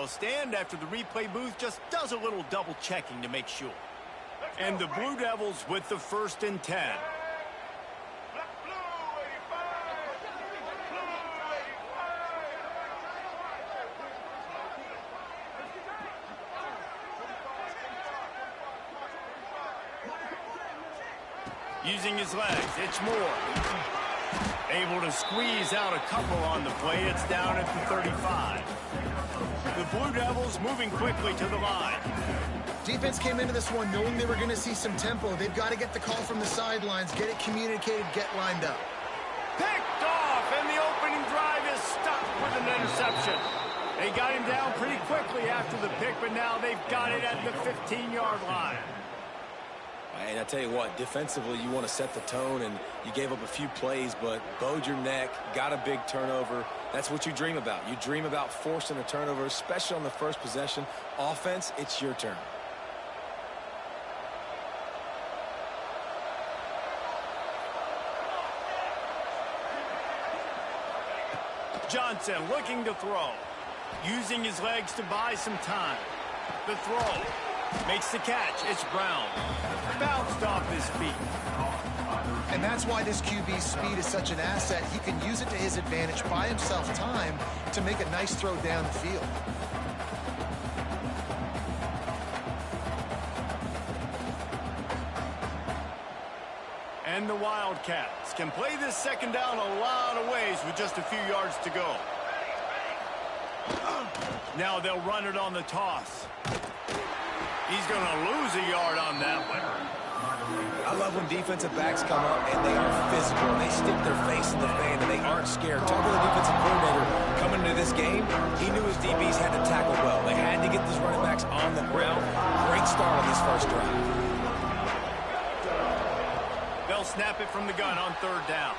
They'll stand after the replay booth just does a little double checking to make sure. And the Blue Devils with the 1st and 10. Using his legs, it's Moore. Able to squeeze out a couple on the play. It's down at the 35. The Blue Devils moving quickly to the line. Defense came into this one knowing they were going to see some tempo. They've got to get the call from the sidelines, get it communicated, get lined up. Picked off, and the opening drive is stopped with an interception. They got him down pretty quickly after the pick, but now they've got it at the 15-yard line. And I tell you what, defensively, you want to set the tone, and you gave up a few plays, but bowed your neck, got a big turnover. That's what you dream about. You dream about forcing a turnover, especially on the first possession. Offense, it's your turn. Johnson looking to throw. Using his legs to buy some time. The throw. Makes the catch. It's Brown. Bounced off his feet. And that's why this QB's speed is such an asset. He can use it to his advantage, buy himself time to make a nice throw down the field. And the Wildcats can play this second down a lot of ways with just a few yards to go. Now they'll run it on the toss. He's going to lose a yard on that one. I love when defensive backs come up and they are physical and they stick their face in the fan and they aren't scared. Talking to the defensive coordinator coming into this game, he knew his DBs had to tackle well. They had to get these running backs on the ground. Great start on this first drive. They'll snap it from the gun on 3rd down.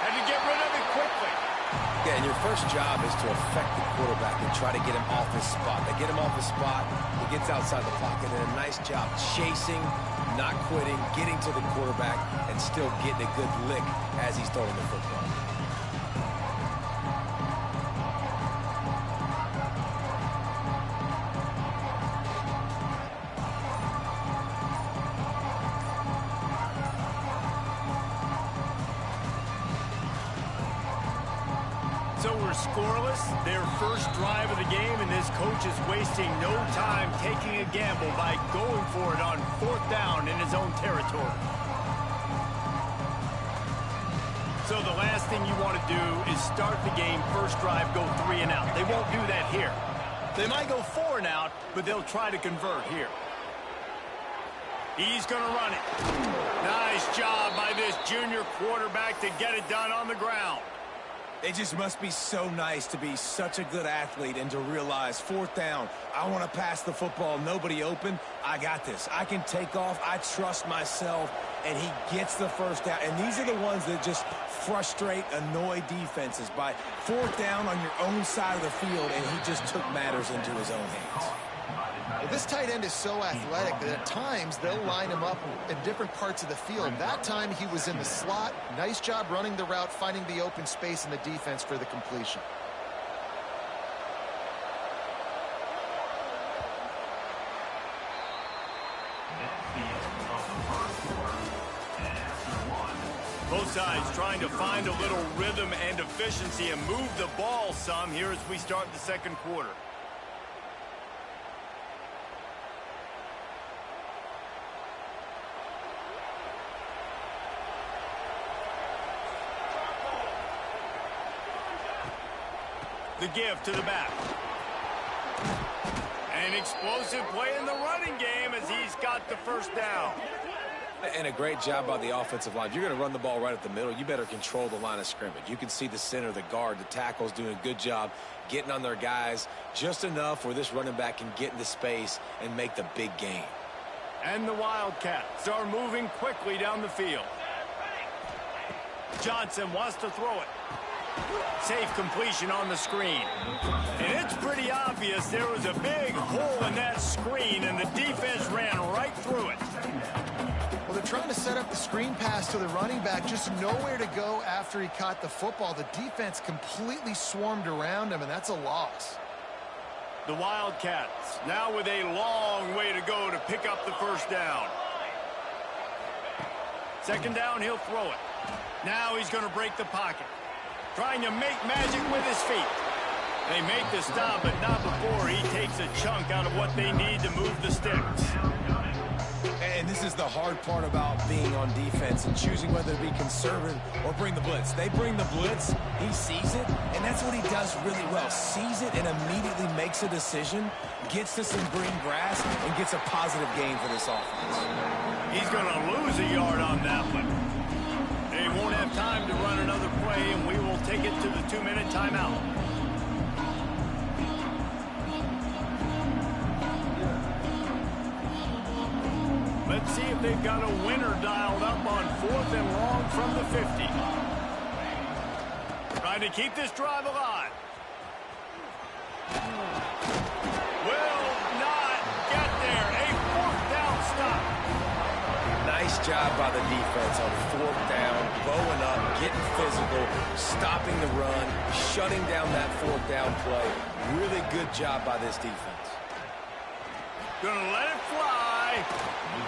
Had to get rid of it quickly. Yeah, and your first job is to affect the quarterback and try to get him off his spot. They get him off his spot, he gets outside the pocket, and a nice job chasing, not quitting, getting to the quarterback, and still getting a good lick as he's throwing the football. So we're scoreless, their first drive of the game, and this coach is wasting no time taking a gamble by going for it on 4th down in his own territory. So the last thing you want to do is start the game, first drive, go 3 and out. They won't do that here. They might go 4 and out, but they'll try to convert here. He's going to run it. Nice job by this junior quarterback to get it done on the ground. It just must be so nice to be such a good athlete and to realize 4th down, I want to pass the football, nobody open, I got this. I can take off, I trust myself, and he gets the first down. And these are the ones that just frustrate, annoy defenses by 4th down on your own side of the field, and he just took matters into his own hands. Well, this tight end is so athletic that at times they'll line him up in different parts of the field. That time he was in the slot. Nice job running the route, finding the open space in the defense for the completion. Both sides trying to find a little rhythm and efficiency and move the ball some here as we start the second quarter. The give to the back. An explosive play in the running game as he's got the first down. And a great job by the offensive line. If you're going to run the ball right up the middle, you better control the line of scrimmage. You can see the center, the guard, the tackles doing a good job getting on their guys just enough where this running back can get into space and make the big game. And the Wildcats are moving quickly down the field. Johnson wants to throw it. Safe completion on the screen. And it's pretty obvious there was a big hole in that screen, and the defense ran right through it. Well, they're trying to set up the screen pass to the running back, just nowhere to go after he caught the football. The defense completely swarmed around him, and that's a loss. The Wildcats now with a long way to go to pick up the first down. Second down, he'll throw it. Now he's going to break the pocket. Trying to make magic with his feet. They make the stop, but not before he takes a chunk out of what they need to move the sticks. And this is the hard part about being on defense and choosing whether to be conservative or bring the blitz. They bring the blitz, he sees it, and that's what he does really well. Sees it and immediately makes a decision, gets to some green grass, and gets a positive gain for this offense. He's going to lose a yard on that one. They won't have time to run another play, and we will take it to the 2-minute timeout. Let's see if they've got a winner dialed up on 4th and long from the 50. Trying to keep this drive alive. Will not get there. A 4th down stop. Nice job by the defense on 4th down, bowing up, getting physical, stopping the run, shutting down that 4th down play. Really good job by this defense. Gonna let it fly,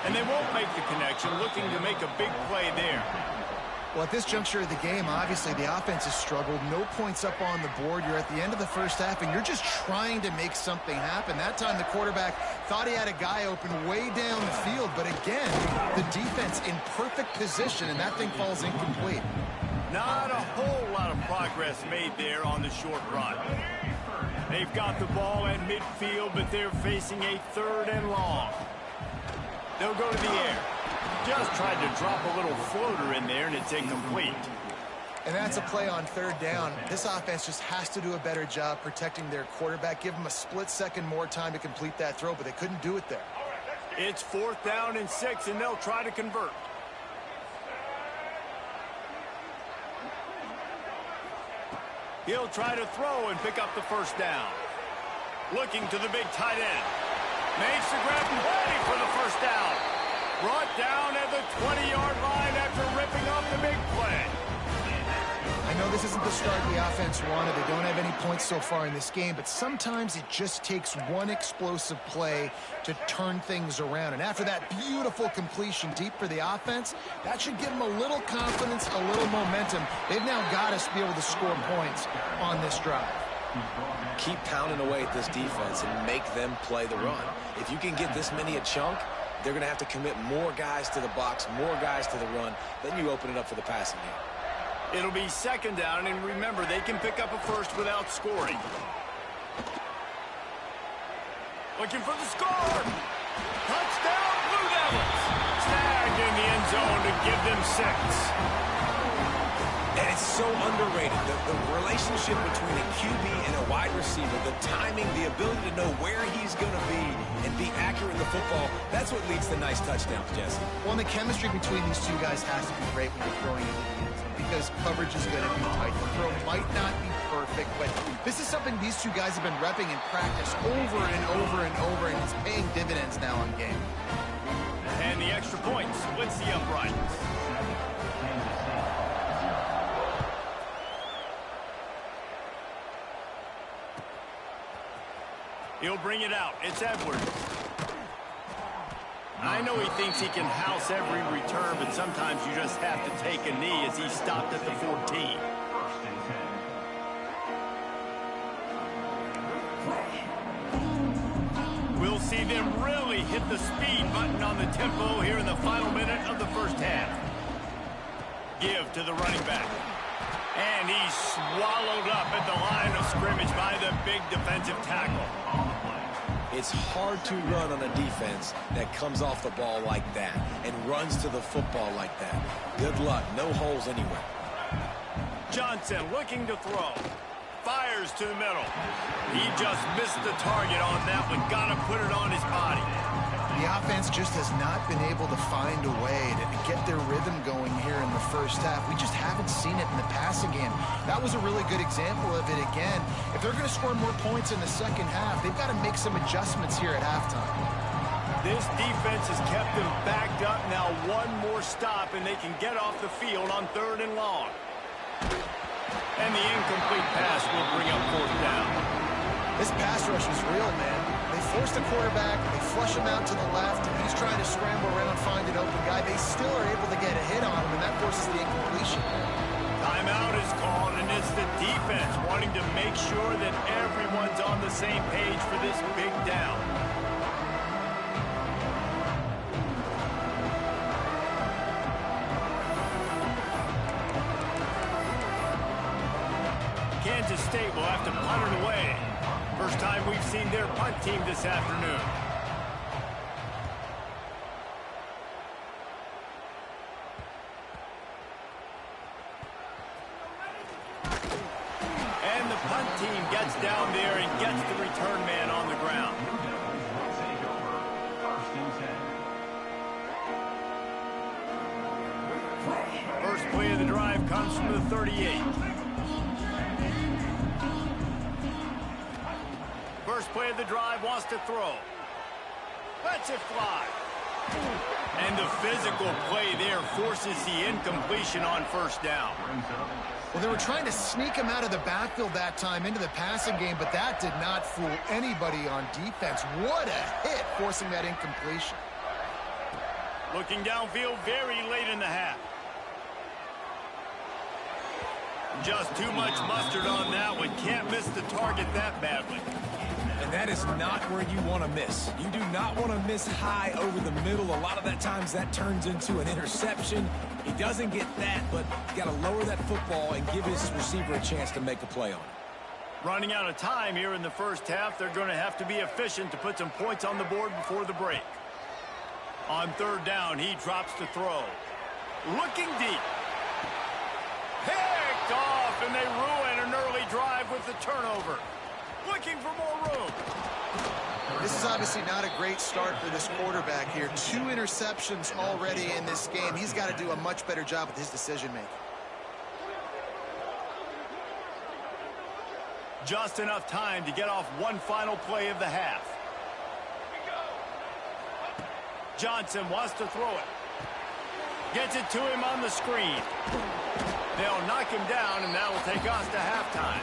and they won't make the connection, looking to make a big play there. Well, at this juncture of the game, obviously the offense has struggled. No points up on the board. You're at the end of the first half, and you're just trying to make something happen. That time the quarterback thought he had a guy open way down the field, but again, the defense in perfect position, and that thing falls incomplete. Not a whole lot of progress made there on the short run. They've got the ball at midfield, but they're facing a 3rd and long. They'll go to the air. Just tried to drop a little floater in there, and it's incomplete. And that's a play on 3rd down. This offense just has to do a better job protecting their quarterback. Give them a split second more time to complete that throw, but they couldn't do it there. It's 4th down and 6, and they'll try to convert. He'll try to throw and pick up the first down. Looking to the big tight end. Makes the grab ready for the first down. Brought down at the 20-yard line after ripping off the big play. I know this isn't the start the offense wanted. They don't have any points so far in this game, but sometimes it just takes one explosive play to turn things around. And after that beautiful completion deep for the offense, that should give them a little confidence, a little momentum. They've now got to be able to score points on this drive. Keep pounding away at this defense and make them play the run. If you can get this many a chunk, they're going to have to commit more guys to the box, more guys to the run. Then you open it up for the passing game. It'll be 2nd down, and remember, they can pick up a first without scoring. Looking for the score. Touchdown, Blue Devils. Snagged in the end zone to give them 6. And it's so underrated. The relationship between a QB and a wide receiver, the timing, the ability to know where he's going to be and be accurate in the football, that's what leads to nice touchdowns, Jesse. Well, and the chemistry between these two guys has to be great when you're throwing into the end zone because coverage is going to be tight. The throw might not be perfect, but this is something these two guys have been repping in practice over and over and over, and it's paying dividends now on game. And the extra point splits the uprights. He'll bring it out. It's Edwards. I know he thinks he can house every return, but sometimes you just have to take a knee as he stopped at the 14. We'll see them really hit the speed button on the tempo here in the final minute of the first half. Give to the running back. And he's swallowed up at the line of scrimmage by the big defensive tackle. It's hard to run on a defense that comes off the ball like that and runs to the football like that. Good luck. No holes anywhere. Johnson looking to throw. Fires to the middle. He just missed the target on that one. Got to put it on his body. The offense just has not been able to find a way to get their rhythm going here in the first half. We just haven't seen it in the passing game. That was a really good example of it again. If they're going to score more points in the second half, they've got to make some adjustments here at halftime. This defense has kept them backed up. Now one more stop, and they can get off the field on 3rd and long. And the incomplete pass will bring up 4th down. This pass rush is real, man. They force the quarterback, they flush him out to the left, and he's trying to scramble around, find an open guy. They still are able to get a hit on him, and that forces the incompletion. Timeout is called, and it's the defense wanting to make sure that everyone's on the same page for this big down. Kansas State will have to punt it away. First time we've seen their punt team this afternoon. And the punt team gets down there and gets the return man on the ground. First play of the drive comes from the 38. First play of the drive wants to throw. Lets it fly. And the physical play there forces the incompletion on 1st down. Well, they were trying to sneak him out of the backfield that time into the passing game, but that did not fool anybody on defense. What a hit, forcing that incompletion. Looking downfield very late in the half. Just too much mustard on that one. Can't miss the target that badly. And that is not where you want to miss. You do not want to miss high over the middle. A lot of that times that turns into an interception. He doesn't get that, but he's got to lower that football and give his receiver a chance to make a play on it. Running out of time here in the first half, they're going to have to be efficient to put some points on the board before the break. On 3rd down, he drops to throw. Looking deep. Picked off, and they ruin an early drive with the turnover. Looking for more room. This is obviously not a great start for this quarterback here. 2 interceptions already in this game. He's got to do a much better job with his decision-making. Just enough time to get off one final play of the half. Johnson wants to throw it. Gets it to him on the screen. They'll knock him down, and that will take us to halftime.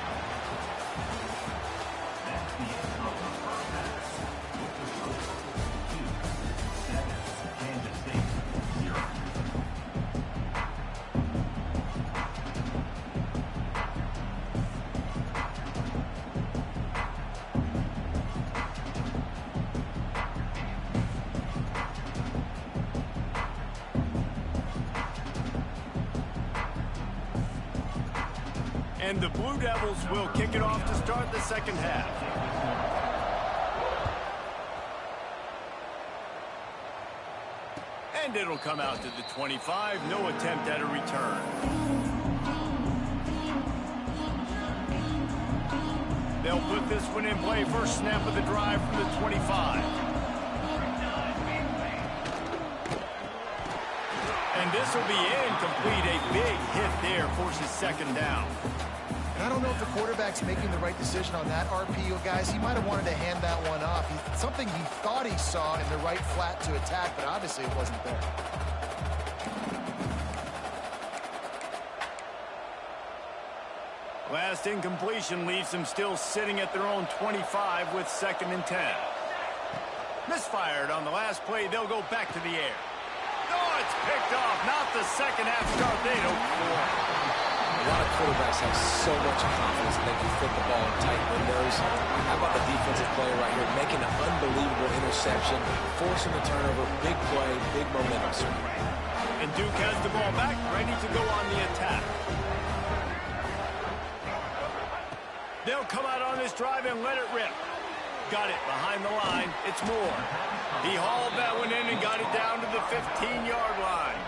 And the Blue Devils will kick it off to start the second half. And it'll come out to the 25. No attempt at a return. They'll put this one in play. First snap of the drive from the 25. And this will be incomplete. A big hit there forces 2nd down. And I don't know if the quarterback's making the right decision on that RPO, guys. He might have wanted to hand that one off. Something he thought he saw in the right flat to attack, but obviously it wasn't there. Last incompletion leaves them still sitting at their own 25 with 2nd and 10. Misfired on the last play. They'll go back to the air. Oh, it's picked off. Not the second half start they'd hoped for. A lot of quarterbacks have so much confidence that they can fit the ball in tight windows. How about the defensive player right here making an unbelievable interception, forcing the turnover, big play, big momentum. And Duke has the ball back, ready to go on the attack. They'll come out on this drive and let it rip. Got it behind the line. It's Moore. He hauled that one in and got it down to the 15-yard line.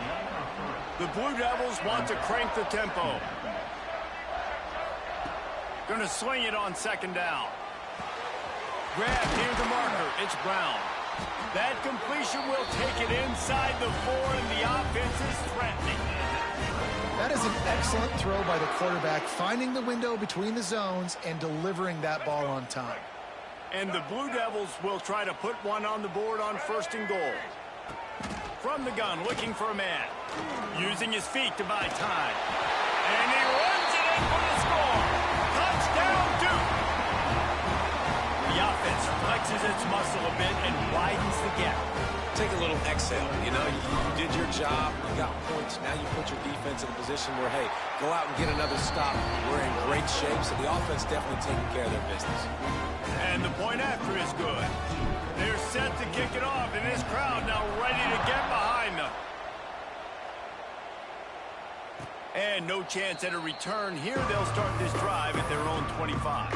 The Blue Devils want to crank the tempo. Going to sling it on 2nd down. Grab near the marker. It's Brown. That completion will take it inside the 4, and the offense is threatening. That is an excellent throw by the quarterback, finding the window between the zones and delivering that ball on time. And the Blue Devils will try to put one on the board on 1st and goal. From the gun, looking for a man. Using his feet to buy time. And he runs it in for the score. Touchdown, Duke. The offense flexes its muscle a bit and widens the gap. Take a little exhale. You know, you did your job. You got points. Now you put your defense in a position where, hey, go out and get another stop. We're in great shape, so the offense definitely taking care of their business. And the point after is good. They're set to kick it off, and this crowd now ready to get behind them. And no chance at a return here. They'll start this drive at their own 25.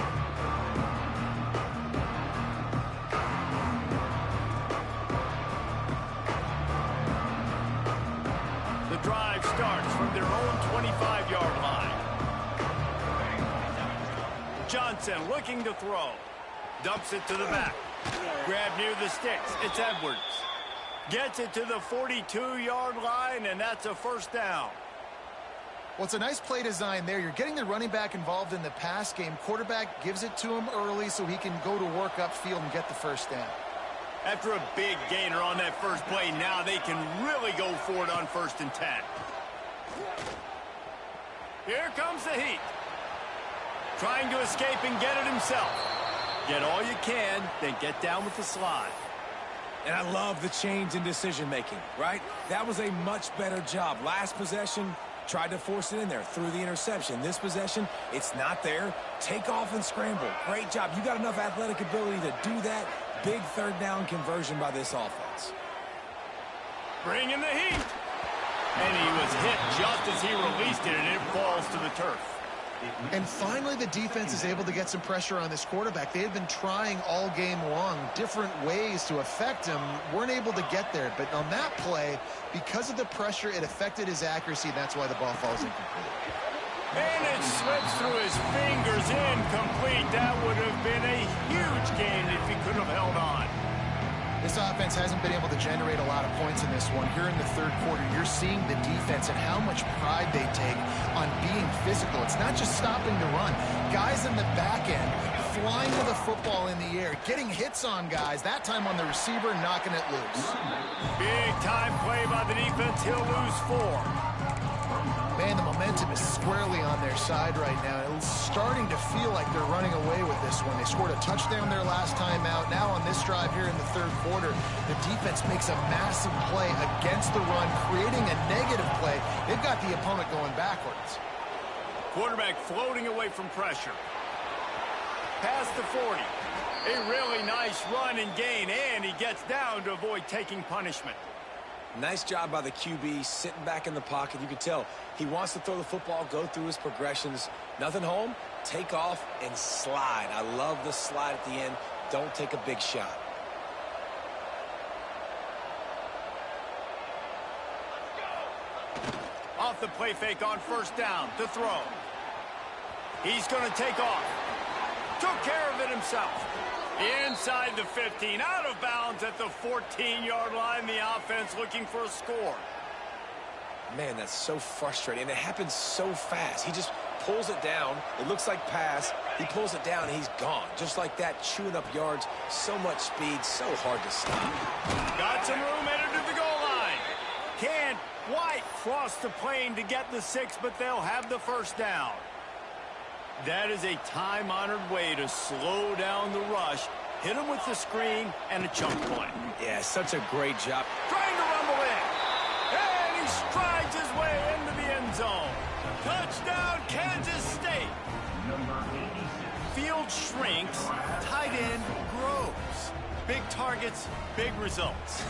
The drive starts from their own 25-yard line. Johnson looking to throw. Dumps it to the back. Grab near the sticks. It's Edwards. Gets it to the 42-yard line, and that's a 1st down. Well, it's a nice play design there. You're getting the running back involved in the pass game. Quarterback gives it to him early so he can go to work upfield and get the 1st down. After a big gainer on that first play, now they can really go for it on 1st and 10. Here comes the heat. Trying to escape and get it himself. Get all you can, then get down with the slide. And I love the change in decision-making, right? That was a much better job. Last possession, tried to force it in there through the interception. This possession, it's not there. Take off and scramble. Great job. You got enough athletic ability to do that. Big 3rd down conversion by this offense. Bring in the heat. And he was hit just as he released it, and it falls to the turf. And finally, the defense is able to get some pressure on this quarterback. They had been trying all game long different ways to affect him. Weren't able to get there. But on that play, because of the pressure, it affected his accuracy. That's why the ball falls incomplete. And it slips through his fingers, incomplete. That would have been a huge gain if he could have held on. This offense hasn't been able to generate a lot of points in this one. Here in the 3rd quarter, you're seeing the defense and how much pride they take on being physical. It's not just stopping the run. Guys in the back end flying with the football in the air, getting hits on guys, that time on the receiver, knocking it loose. Big time play by the defense. He'll lose 4. Man, the momentum is squarely on their side right now. It's starting to feel like they're running away with this one. They scored a touchdown their last time out. Now on this drive here in the 3rd quarter, the defense makes a massive play against the run, creating a negative play. They've got the opponent going backwards. Quarterback floating away from pressure. Past the 40. A really nice run and gain, and he gets down to avoid taking punishment. Nice job by the QB, sitting back in the pocket. You can tell he wants to throw the football, go through his progressions. Nothing home, take off, and slide. I love the slide at the end. Don't take a big shot. Off the play fake on 1st down to throw. He's going to take off. Took care of it himself. Inside the 15, out of bounds at the 14-yard line. The offense looking for a score. Man, that's so frustrating. And it happens so fast. He just pulls it down. It looks like pass. He pulls it down, and he's gone. Just like that, chewing up yards. So much speed, so hard to stop. Got some room headed to the goal line. Can't quite cross the plane to get the 6, but they'll have the 1st down. That is a time-honored way to slow down the rush, hit him with the screen, and a chunk play. Yeah, such a great job. Trying to rumble in. And he strides his way into the end zone. Touchdown, Kansas State. Field shrinks, tight end grows. Big targets, big results.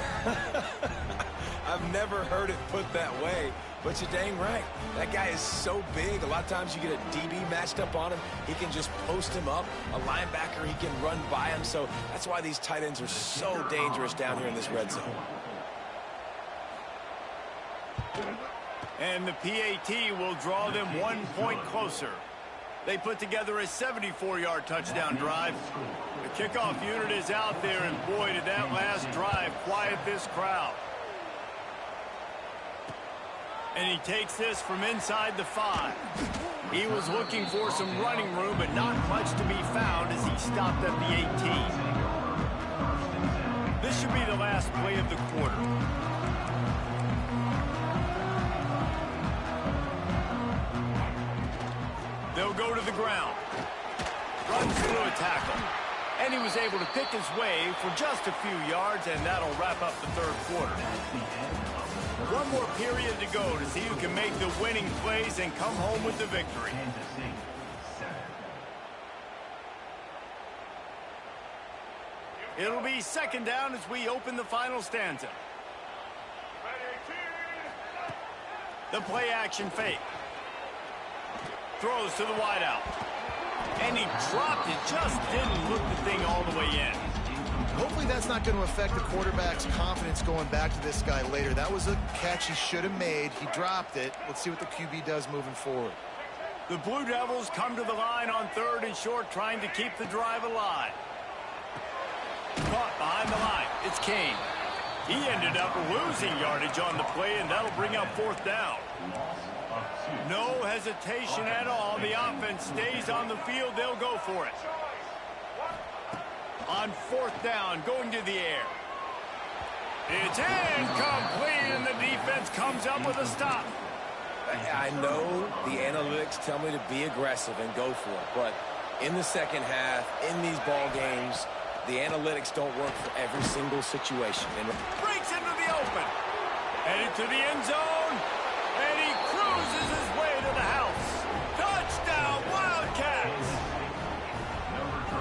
I've never heard it put that way, but you're dang right. That guy is so big. A lot of times you get a DB matched up on him. He can just post him up. A linebacker, he can run by him. So that's why these tight ends are so dangerous down here in this red zone. And the PAT will draw them 1 point closer. They put together a 74-yard touchdown drive. The kickoff unit is out there, and boy, did that last drive quiet this crowd. And he takes this from inside the 5. He was looking for some running room, but not much to be found as he stopped at the 18. This should be the last play of the quarter. They'll go to the ground. Runs through a tackle. And he was able to pick his way for just a few yards, and that'll wrap up the third quarter. One more period to go to see who can make the winning plays and come home with the victory. It'll be second down as we open the final stanza. The play action fake. Throws to the wideout. And he dropped it, just didn't look the thing all the way in. Hopefully that's not going to affect the quarterback's confidence going back to this guy later. That was a catch he should have made. He dropped it. Let's see what the QB does moving forward. The Blue Devils come to the line on 3rd and short, trying to keep the drive alive. Caught behind the line. It's Kane. He ended up losing yardage on the play, and that'll bring up 4th down. No hesitation at all. The offense stays on the field. They'll go for it. On 4th down, going to the air. It's incomplete, and the defense comes up with a stop. I know the analytics tell me to be aggressive and go for it, but in the second half, in these ball games, the analytics don't work for every single situation. And breaks into the open. Headed to the end zone. And he cruises his way to the house. Touchdown, Wildcats!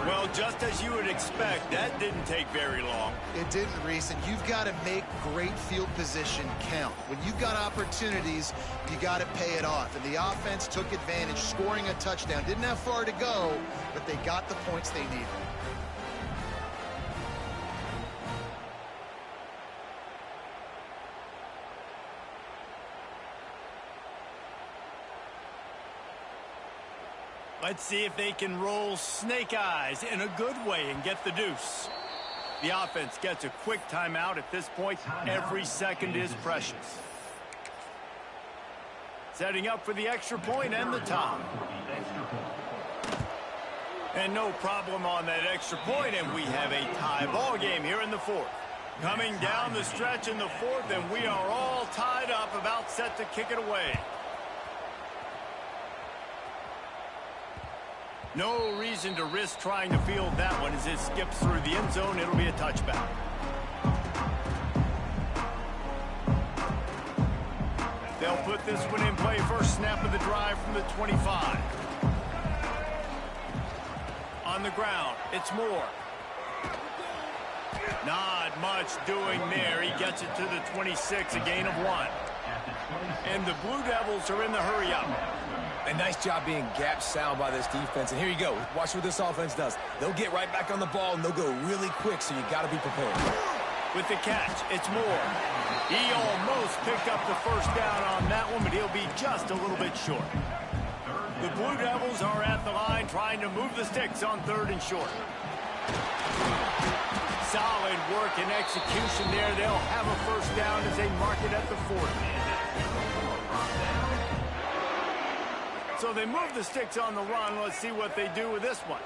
Well, just as you would expect, that didn't take very long. It didn't, Reese, and you've got to make great field position count. When you've got opportunities, you got to pay it off. And the offense took advantage, scoring a touchdown. Didn't have far to go, but they got the points they needed. Let's see if they can roll snake eyes in a good way and get the deuce. The offense gets a quick timeout at this point. Every second is precious. Setting up for the extra point and the tie. And no problem on that extra point, and we have a tie ball game here in the 4th. Coming down the stretch in the 4th, and we are all tied up, about set to kick it away. No reason to risk trying to field that one as it skips through the end zone. It'll be a touchback. They'll put this one in play. First snap of the drive from the 25. On the ground, it's Moore. Not much doing there. He gets it to the 26, a gain of 1. And the Blue Devils are in the hurry-up. a nice job being gap sound by this defense. And here you go. Watch what this offense does. They'll get right back on the ball, and they'll go really quick, so you got to be prepared. With the catch, it's Moore. He almost picked up the first down on that one, but he'll be just a little bit short. The Blue Devils are at the line trying to move the sticks on 3rd and short. Solid work and execution there. They'll have a first down as they mark it at the 40. So they move the sticks on the run. Let's see what they do with this one.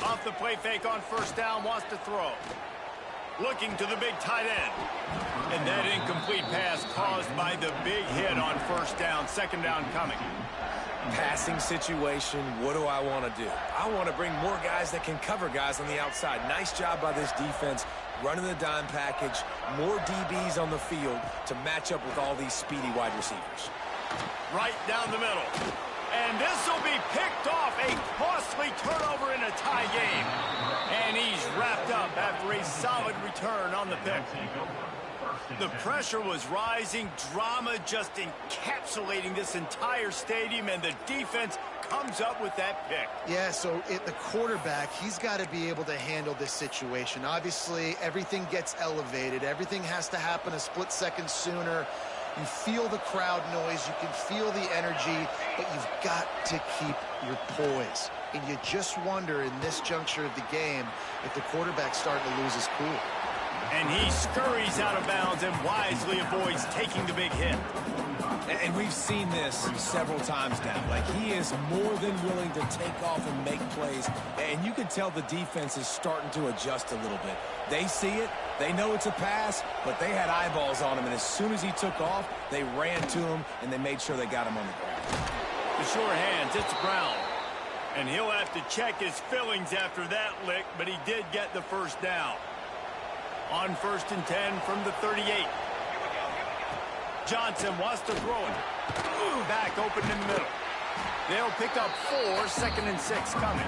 Off the play fake on first down, wants to throw. Looking to the big tight end. And that incomplete pass caused by the big hit on first down. Second down coming. Passing situation, what do I want to do? I want to bring more guys that can cover guys on the outside. Nice job by this defense, running the dime package, more DBs on the field to match up with all these speedy wide receivers. Right down the middle. And this will be picked off. A costly turnover in a tie game. And he's wrapped up after a solid return on the pick. The pressure was rising, drama just encapsulating this entire stadium, and the defense comes up with that pick. Yeah, so the quarterback, he's got to be able to handle this situation. Obviously, everything gets elevated. Everything has to happen a split second sooner. You feel the crowd noise. You can feel the energy, but you've got to keep your poise. And you just wonder in this juncture of the game if the quarterback's starting to lose his cool. And he scurries out of bounds and wisely avoids taking the big hit. And we've seen this several times now. Like, he is more than willing to take off and make plays. And you can tell the defense is starting to adjust a little bit. They see it. They know it's a pass, but they had eyeballs on him. And as soon as he took off, they ran to him, and they made sure they got him on the ground. The sure hands, it's Brown. And he'll have to check his fillings after that lick, but he did get the first down. On 1st and 10 from the 38. Johnson wants to throw it. Back open in the middle. They'll pick up 4, 2nd and 6 coming.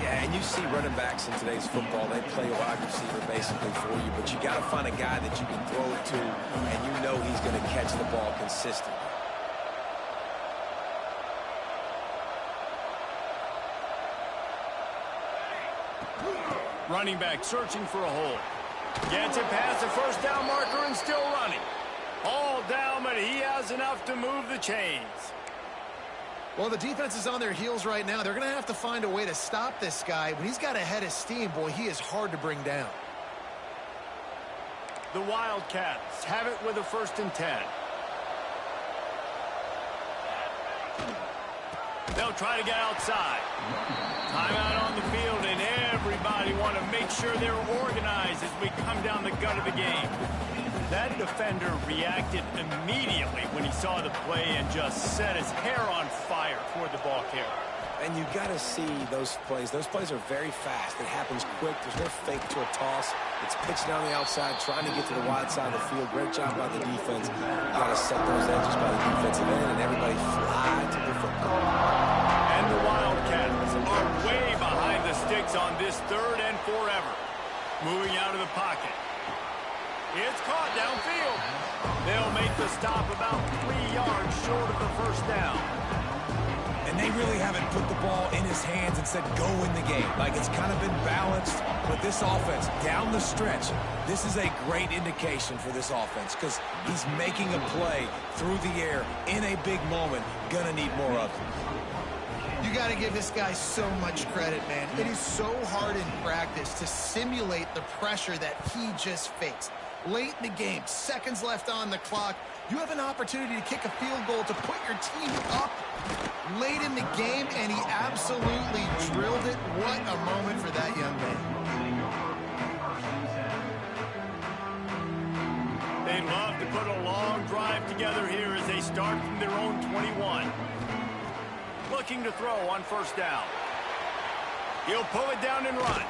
Yeah, and you see running backs in today's football, they play a wide receiver basically for you, but you got to find a guy that you can throw it to, and you know he's going to catch the ball consistently. Running back searching for a hole. Gets it past the first down marker and still running. All down, but he has enough to move the chains. Well, the defense is on their heels right now. They're going to have to find a way to stop this guy. When he's got a head of steam, boy, he is hard to bring down. The Wildcats have it with a 1st and 10. They'll try to get outside. Timeout on the field, and everybody want to make sure they're organized as we come down the gut of the game. That defender reacted immediately when he saw the play and just set his hair on fire toward the ball carrier. And you got to see those plays. Those plays are very fast. It happens quick. There's no fake to a toss. It's pitching on the outside, trying to get to the wide side of the field. Great job by the defense. You got to set those edges by the defensive end, and everybody fly to the football. And the Wildcats are way behind the sticks on this 3rd and forever. Moving out of the pocket. It's caught downfield. They'll make the stop about 3 yards short of the first down. And they really haven't put the ball in his hands and said, go win the game. Like, it's kind of been balanced. But this offense, down the stretch, this is a great indication for this offense because he's making a play through the air in a big moment. Gonna need more of it. You got to give this guy so much credit, man. It is so hard in practice to simulate the pressure that he just faced. Late in the game, seconds left on the clock, you have an opportunity to kick a field goal to put your team up late in the game, and he absolutely drilled it. What a moment for that young man. They'd love to put a long drive together here as they start from their own 21. Looking to throw on 1st down. He'll pull it down and run.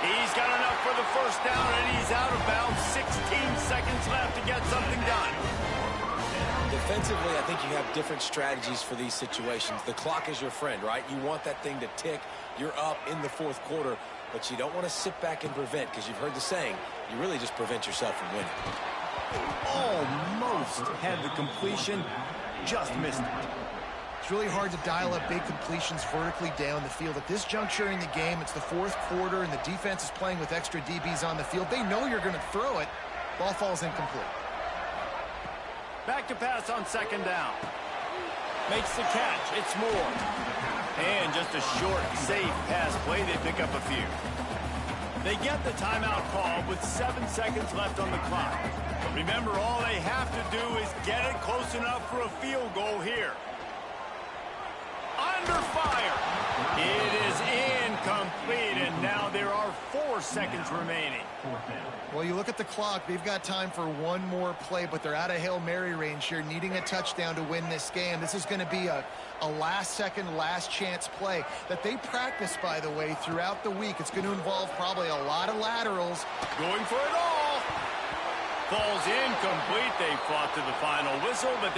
He's got enough for the first down, and he's out of bounds. 16 seconds left to get something done. Defensively, I think you have different strategies for these situations. The clock is your friend, right? You want that thing to tick. You're up in the 4th quarter, but you don't want to sit back and prevent because you've heard the saying, you really just prevent yourself from winning. Almost had the completion, just missed it. It's really hard to dial up big completions vertically down the field. At this juncture in the game, it's the 4th quarter, and the defense is playing with extra DBs on the field. They know you're going to throw it. Ball falls incomplete. Back to pass on 2nd down. Makes the catch. It's Moore. And just a short, safe pass play. They pick up a few. They get the timeout call with 7 seconds left on the clock. Remember, all they have to do is get it close enough for a field goal here. Under fire. It is incomplete, and now there are 4 seconds remaining. Well, you look at the clock. They've got time for one more play, but they're out of Hail Mary range here, needing a touchdown to win this game. This is going to be a last-second, last-chance play that they practice, by the way, throughout the week. It's going to involve probably a lot of laterals. Going for it all. Falls incomplete. They fought to the final whistle, but